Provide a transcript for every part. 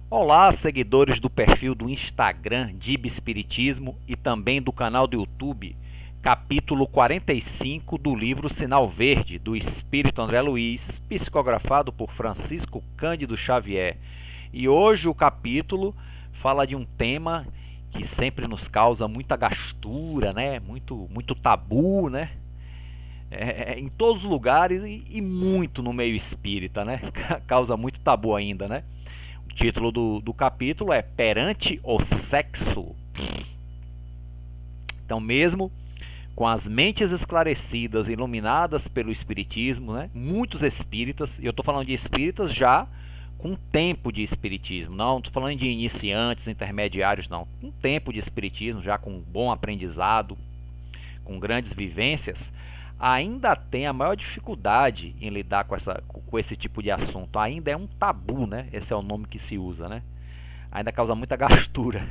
Olá, seguidores do perfil do Instagram Dib Espiritismo e também do canal do YouTube, capítulo 45 do livro Sinal Verde, do Espírito André Luiz, psicografado por Francisco Cândido Xavier. E hoje o capítulo fala de um tema que sempre nos causa muita gastura, né? Muito tabu, né? Em todos os lugares e muito no meio espírita, né? Causa muito tabu ainda, né? O título do capítulo é Perante o Sexo. Então, mesmo com as mentes esclarecidas, iluminadas pelo Espiritismo, né? Muitos espíritas, e eu estou falando de espíritas já com tempo de espiritismo, não estou falando de iniciantes, intermediários, não. Um tempo de espiritismo, já com bom aprendizado, com grandes vivências, ainda tem a maior dificuldade em lidar com esse tipo de assunto. Ainda é um tabu, né? Esse é o nome que se usa, né? Ainda causa muita gastura,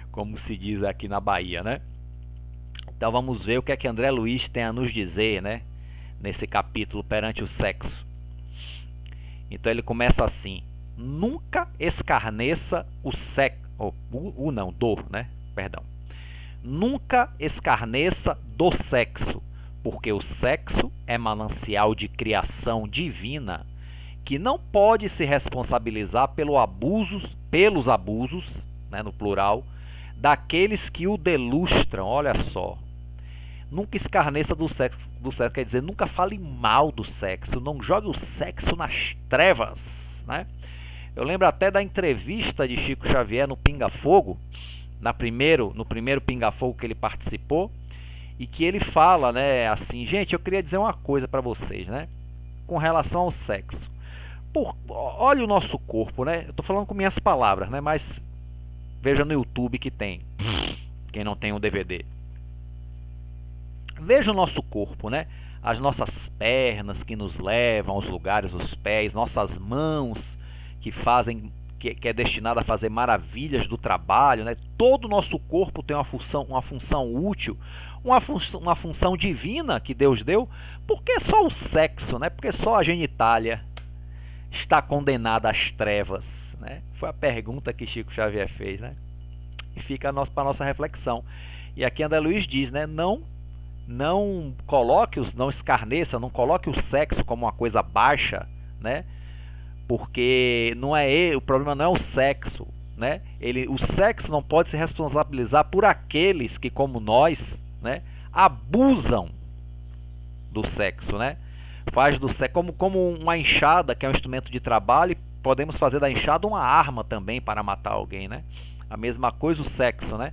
como se diz aqui na Bahia, né? Então vamos ver o que é que André Luiz tem a nos dizer, né? Nesse capítulo Perante o Sexo. Então ele começa assim: nunca escarneça o sexo, né? Perdão. Nunca escarneça do sexo, porque o sexo é manancial de criação divina que não pode se responsabilizar pelos abusos, né, no plural, daqueles que o delustram. Olha só. Nunca escarneça do sexo, quer dizer, nunca fale mal do sexo, não jogue o sexo nas trevas, né? Eu lembro até da entrevista de Chico Xavier no Pinga Fogo, no primeiro Pinga Fogo que ele participou, e que ele fala, né, assim, gente, eu queria dizer uma coisa para vocês, né, com relação ao sexo. Olha o nosso corpo, né? Eu tô falando com minhas palavras, né, mas veja no YouTube que tem, quem não tem um DVD. Veja o nosso corpo, né? As nossas pernas que nos levam aos lugares, os pés, nossas mãos que fazem, que é destinada a fazer maravilhas do trabalho, né? Todo o nosso corpo tem uma função útil, uma função divina que Deus deu. Por que só o sexo, né? Porque só a genitália está condenada às trevas, né? Foi a pergunta que Chico Xavier fez, né? E fica para a nossa reflexão. E aqui André Luiz diz, né? Não escarneça, não coloque o sexo como uma coisa baixa, né? Porque o problema não é o sexo, né? O sexo não pode se responsabilizar por aqueles que, como nós, né, abusam do sexo, né? Faz do sexo como uma enxada, que é um instrumento de trabalho, e podemos fazer da enxada uma arma também para matar alguém, né? A mesma coisa o sexo, né?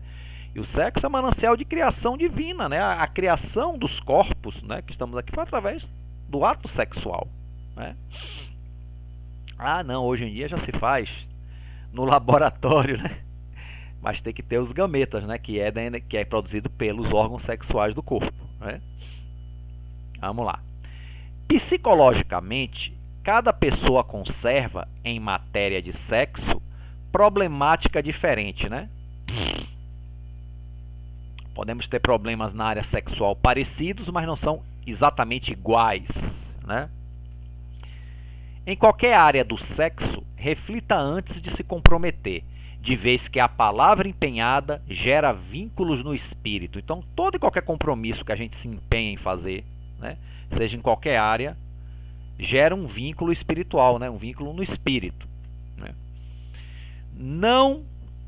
E o sexo é manancial de criação divina, né? A criação dos corpos, né, que estamos aqui foi através do ato sexual, né? Ah, não, hoje em dia já se faz no laboratório, né? Mas tem que ter os gametas, né, que é produzido pelos órgãos sexuais do corpo, né? Vamos lá. Psicologicamente, cada pessoa conserva em matéria de sexo problemática diferente, né? Podemos ter problemas na área sexual parecidos, mas não são exatamente iguais, né? Em qualquer área do sexo, reflita antes de se comprometer, de vez que a palavra empenhada gera vínculos no espírito. Então, todo e qualquer compromisso que a gente se empenha em fazer, né, seja em qualquer área, gera um vínculo espiritual, né, um vínculo no espírito, né? Não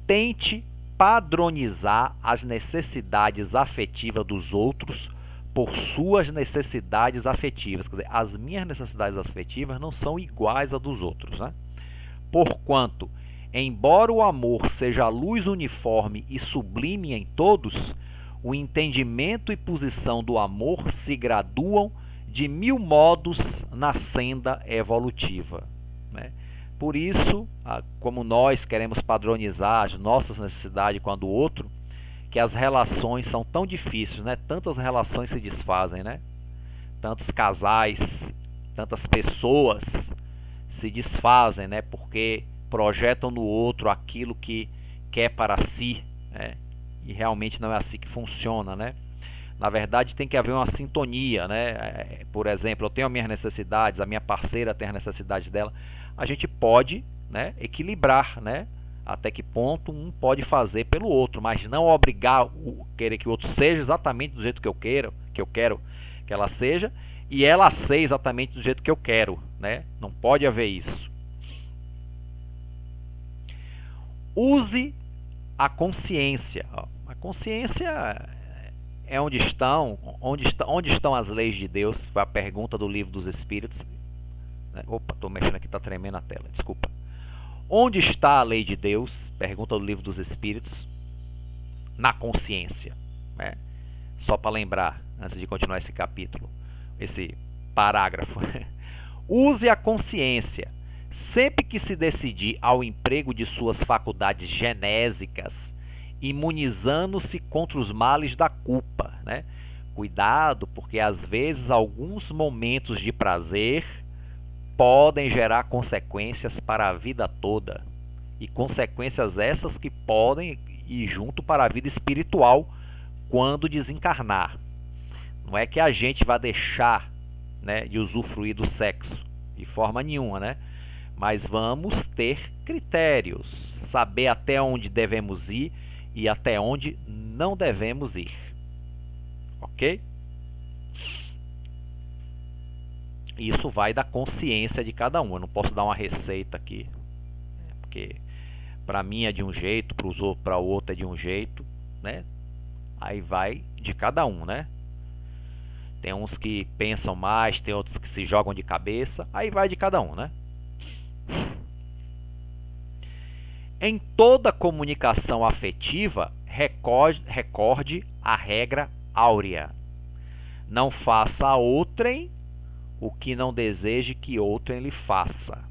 tente padronizar as necessidades afetivas dos outros por suas necessidades afetivas. Quer dizer, as minhas necessidades afetivas não são iguais às dos outros, né? Porquanto, embora o amor seja a luz uniforme e sublime em todos, o entendimento e posição do amor se graduam de 1000 modos na senda evolutiva, né? Por isso, como nós queremos padronizar as nossas necessidades com a do outro, que as relações são tão difíceis, né? Tantas relações se desfazem, né? Tantos casais, tantas pessoas se desfazem, né? Porque projetam no outro aquilo que quer para si, né? E realmente não é assim que funciona, né? Na verdade, tem que haver uma sintonia, né? Por exemplo, eu tenho as minhas necessidades, a minha parceira tem as necessidades dela. A gente pode né, equilibrar, né, até que ponto um pode fazer pelo outro, mas não obrigar querer que o outro seja exatamente do jeito que eu quero que ela seja, e ela ser exatamente do jeito que eu quero, né? Não pode haver isso. Use a consciência. A consciência é onde estão as leis de Deus. Foi a pergunta do Livro dos Espíritos. Opa, estou mexendo aqui, está tremendo a tela, desculpa. Onde está a lei de Deus? Pergunta do Livro dos Espíritos. Na consciência, né? Só para lembrar, antes de continuar esse capítulo, esse parágrafo. Use a consciência. Sempre que se decidir ao emprego de suas faculdades genésicas, imunizando-se contra os males da culpa, né? Cuidado, porque às vezes alguns momentos de prazer podem gerar consequências para a vida toda. E consequências essas que podem ir junto para a vida espiritual quando desencarnar. Não é que a gente vai deixar, né, de usufruir do sexo, de forma nenhuma, né? Mas vamos ter critérios, saber até onde devemos ir e até onde não devemos ir. Ok? Isso vai da consciência de cada um. Eu não posso dar uma receita aqui, porque para mim é de um jeito, para o outro é de um jeito, né? Aí vai de cada um, né? Tem uns que pensam mais, tem outros que se jogam de cabeça, aí vai de cada um, né? Em toda comunicação afetiva, recorde a regra áurea. Não faça a outrem o que não deseje que outrem lhe faça.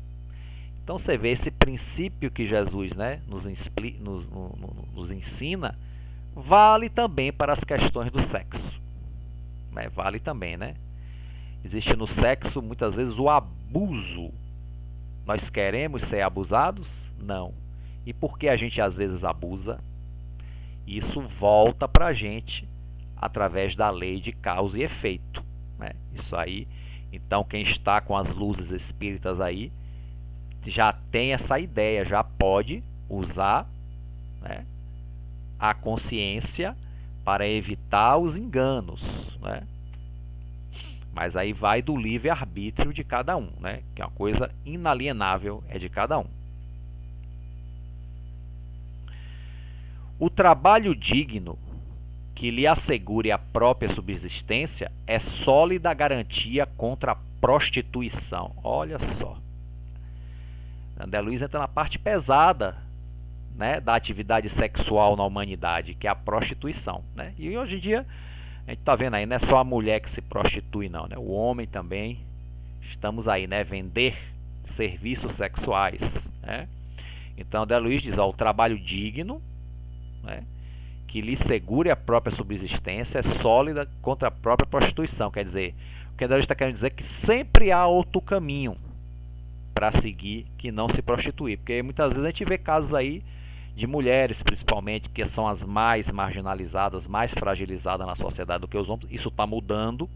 Então você vê esse princípio que Jesus, né, nos ensina, vale também para as questões do sexo. Né? Vale também, né? Existe no sexo muitas vezes o abuso. Nós queremos ser abusados? Não. E por que a gente às vezes abusa? Isso volta para a gente através da lei de causa e efeito. Né? Isso aí, então quem está com as luzes espíritas aí, já tem essa ideia, já pode usar, né, a consciência para evitar os enganos, né? Mas aí vai do livre-arbítrio de cada um, né? Que é uma coisa inalienável, é de cada um. O trabalho digno que lhe assegure a própria subsistência é sólida garantia contra a prostituição. Olha só. André Luiz entra na parte pesada, né, da atividade sexual na humanidade, que é a prostituição, né? E hoje em dia a gente está vendo aí, não é só a mulher que se prostitui não, né? O homem também, estamos aí, né, vender serviços sexuais, né? Então André Luiz diz, ó, o trabalho digno, né, que lhe segure a própria subsistência é sólida contra a própria prostituição. Quer dizer, o que André Luiz está querendo dizer é que sempre há outro caminho para seguir que não se prostituir, porque muitas vezes a gente vê casos aí de mulheres, principalmente, que são as mais marginalizadas, mais fragilizadas na sociedade do que os homens. Isso está mudando,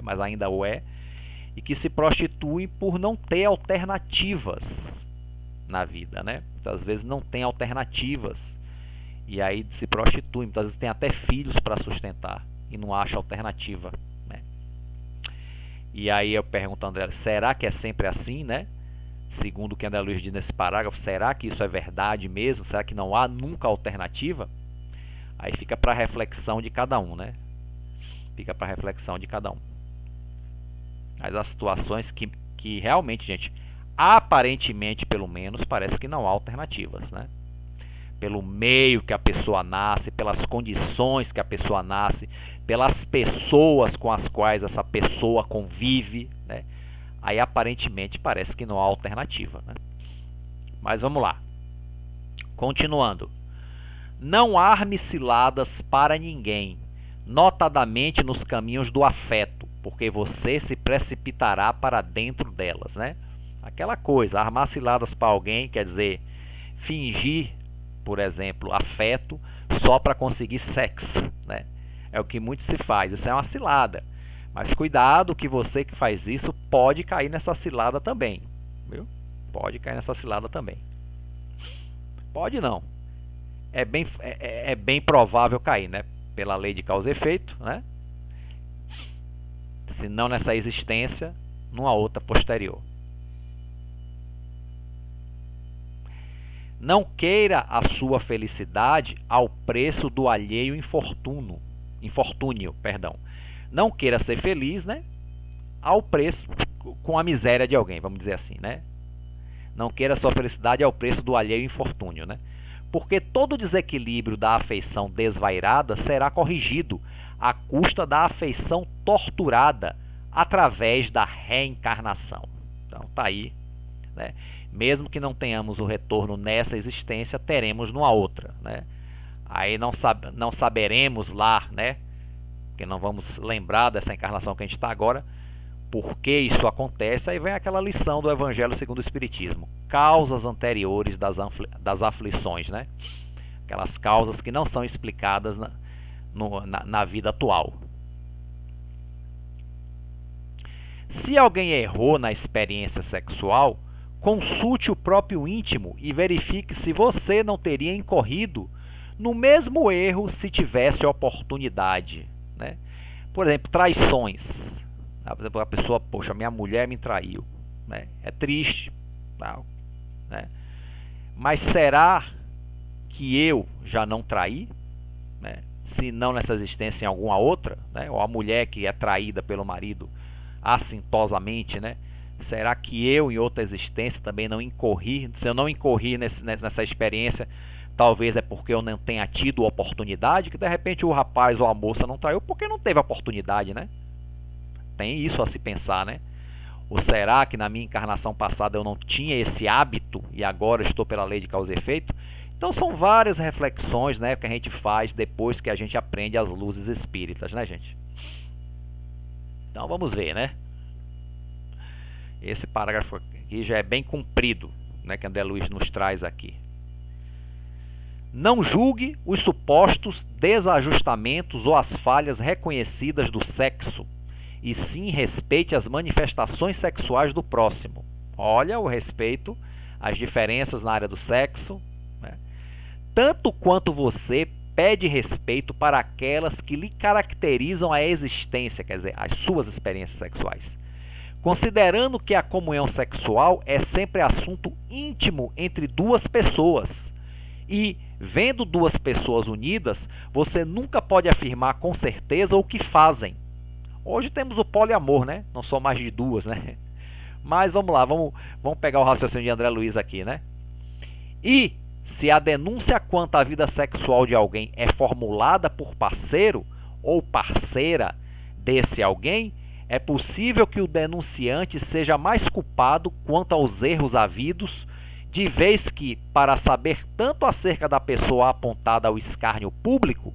mas ainda o é, e que se prostituem por não ter alternativas na vida, né? Muitas vezes não tem alternativas e aí se prostituem, muitas vezes tem até filhos para sustentar e não acha alternativa, né? E aí eu pergunto a André, será que é sempre assim, né? Segundo o que André Luiz diz nesse parágrafo, será que isso é verdade mesmo? Será que não há nunca alternativa? Aí fica para reflexão de cada um, né? Fica para reflexão de cada um. Mas há situações que realmente, gente, aparentemente pelo menos, parece que não há alternativas, né? Pelo meio que a pessoa nasce, pelas condições que a pessoa nasce, pelas pessoas com as quais essa pessoa convive, né? Aí aparentemente parece que não há alternativa, né? Mas vamos lá. Continuando. Não arme ciladas para ninguém, notadamente nos caminhos do afeto, porque você se precipitará para dentro delas, né? Aquela coisa, armar ciladas para alguém quer dizer fingir, por exemplo, afeto só para conseguir sexo, né? É o que muito se faz, isso é uma cilada. Mas cuidado que você que faz isso pode cair nessa cilada também, viu? Pode cair nessa cilada também. Pode não. É bem provável cair, né? Pela lei de causa e efeito, né? Se não nessa existência, numa outra posterior. Não queira a sua felicidade ao preço do alheio infortúnio, perdão. Não queira ser feliz, né? Ao preço, com a miséria de alguém, vamos dizer assim, né? Não queira a sua felicidade ao preço do alheio infortúnio, né? Porque todo desequilíbrio da afeição desvairada será corrigido à custa da afeição torturada através da reencarnação. Então tá aí, né? Mesmo que não tenhamos o retorno nessa existência, teremos numa outra, né? Aí não saberemos lá, né? Porque não vamos lembrar dessa encarnação que a gente está agora, por que isso acontece. Aí vem aquela lição do Evangelho segundo o Espiritismo: causas anteriores das aflições, né? Aquelas causas que não são explicadas na vida atual. Se alguém errou na experiência sexual, consulte o próprio íntimo e verifique se você não teria incorrido no mesmo erro se tivesse oportunidade, né? Por exemplo, traições. Por exemplo, a pessoa, poxa, minha mulher me traiu, né? É triste, tal, né? Mas será que eu já não traí, né? Se não nessa existência, em alguma outra, né? Ou a mulher que é traída pelo marido assintosamente, né? Será que eu em outra existência também não incorri? Se eu não incorri nessa experiência, talvez é porque eu não tenha tido oportunidade, que de repente o rapaz ou a moça não traiu porque não teve oportunidade, né? Tem isso a se pensar, né? Ou será que na minha encarnação passada eu não tinha esse hábito e agora estou pela lei de causa e efeito? Então são várias reflexões, né, que a gente faz depois que a gente aprende as luzes espíritas, né, gente? Então vamos ver, né? Esse parágrafo aqui já é bem comprido, né, que André Luiz nos traz aqui. Não julgue os supostos desajustamentos ou as falhas reconhecidas do sexo, e sim respeite as manifestações sexuais do próximo. Olha o respeito, as diferenças na área do sexo, né? Tanto quanto você pede respeito para aquelas que lhe caracterizam a existência, quer dizer, as suas experiências sexuais. Considerando que a comunhão sexual é sempre assunto íntimo entre duas pessoas. E, vendo duas pessoas unidas, você nunca pode afirmar com certeza o que fazem. Hoje temos o poliamor, né? Não são mais de duas, né? Mas vamos lá, vamos pegar o raciocínio de André Luiz aqui, né? E, se a denúncia quanto à vida sexual de alguém é formulada por parceiro ou parceira desse alguém, é possível que o denunciante seja mais culpado quanto aos erros havidos, de vez que, para saber tanto acerca da pessoa apontada ao escárnio público,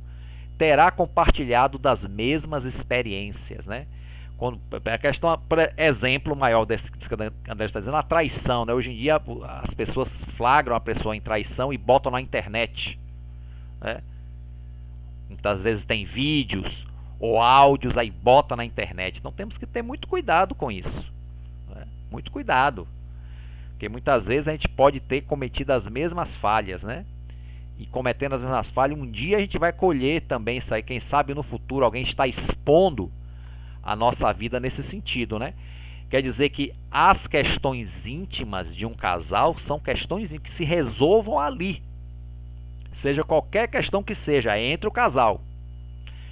terá compartilhado das mesmas experiências, né? Quando, a questão, por exemplo maior desse que André está dizendo, a traição, né? Hoje em dia as pessoas flagram a pessoa em traição e botam na internet, né? Muitas vezes tem vídeos ou áudios, aí bota na internet. Então temos que ter muito cuidado com isso, né? Muito cuidado, porque muitas vezes a gente pode ter cometido as mesmas falhas, né? E cometendo as mesmas falhas, um dia a gente vai colher também isso aí. Quem sabe no futuro alguém está expondo a nossa vida nesse sentido, né? Quer dizer que as questões íntimas de um casal são questões que se resolvam ali. Seja qualquer questão que seja, entre o casal.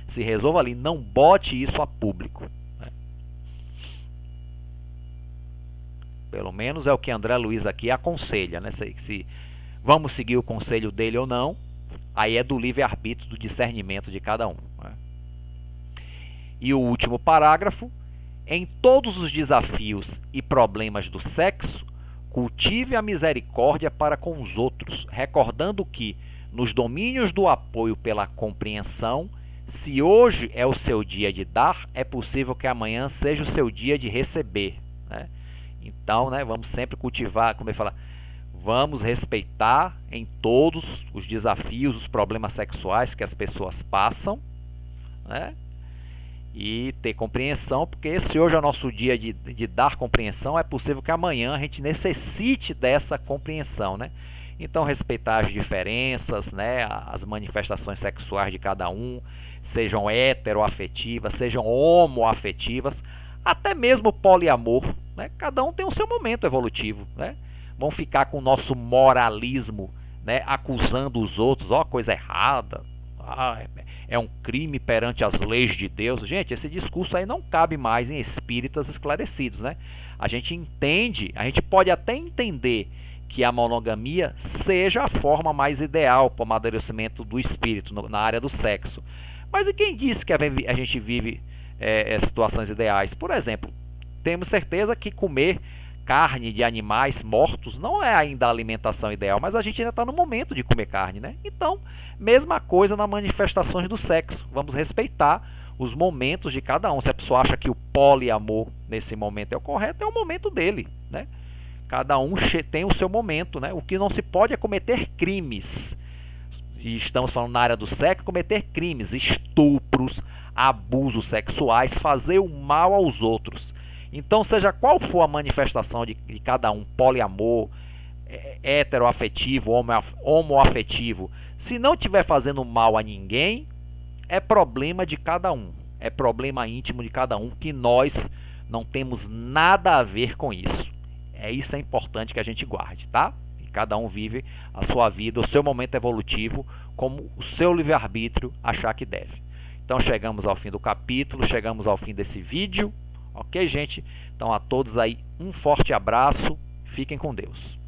Se resolva ali, não bote isso a público, né? Pelo menos é o que André Luiz aqui aconselha, né? Se vamos seguir o conselho dele ou não, aí é do livre-arbítrio, do discernimento de cada um, né? E o último parágrafo: em todos os desafios e problemas do sexo, cultive a misericórdia para com os outros, recordando que, nos domínios do apoio pela compreensão, se hoje é o seu dia de dar, é possível que amanhã seja o seu dia de receber, né? Então, né, vamos sempre cultivar, como ele fala, vamos respeitar em todos os desafios, os problemas sexuais que as pessoas passam, né? E ter compreensão, porque se hoje é o nosso dia de dar compreensão, é possível que amanhã a gente necessite dessa compreensão, né? Então, respeitar as diferenças, né, as manifestações sexuais de cada um, sejam heteroafetivas, sejam homoafetivas, até mesmo poliamor, né? Cada um tem o seu momento evolutivo, né? Vão ficar com o nosso moralismo, né, acusando os outros, ó, coisa errada, é um crime perante as leis de Deus. Gente, esse discurso aí não cabe mais em espíritas esclarecidos, né? A gente entende, a gente pode até entender que a monogamia seja a forma mais ideal para o amadurecimento do espírito na área do sexo. Mas e quem disse que a gente vive situações ideais? Por exemplo, temos certeza que comer carne de animais mortos não é ainda a alimentação ideal, mas a gente ainda está no momento de comer carne, né? Então, mesma coisa nas manifestações do sexo. Vamos respeitar os momentos de cada um. Se a pessoa acha que o poliamor nesse momento é o correto, é o momento dele, né? Cada um tem o seu momento, né? O que não se pode é cometer crimes. E estamos falando na área do sexo, cometer crimes, estupros, abusos sexuais, fazer o mal aos outros. Então, seja qual for a manifestação de cada um, poliamor, heteroafetivo, homoafetivo, se não estiver fazendo mal a ninguém, é problema de cada um. É problema íntimo de cada um, que nós não temos nada a ver com isso. Isso é importante que a gente guarde, tá? E cada um vive a sua vida, o seu momento evolutivo, como o seu livre-arbítrio achar que deve. Então chegamos ao fim do capítulo, chegamos ao fim desse vídeo. Ok, gente? Então a todos aí um forte abraço, fiquem com Deus.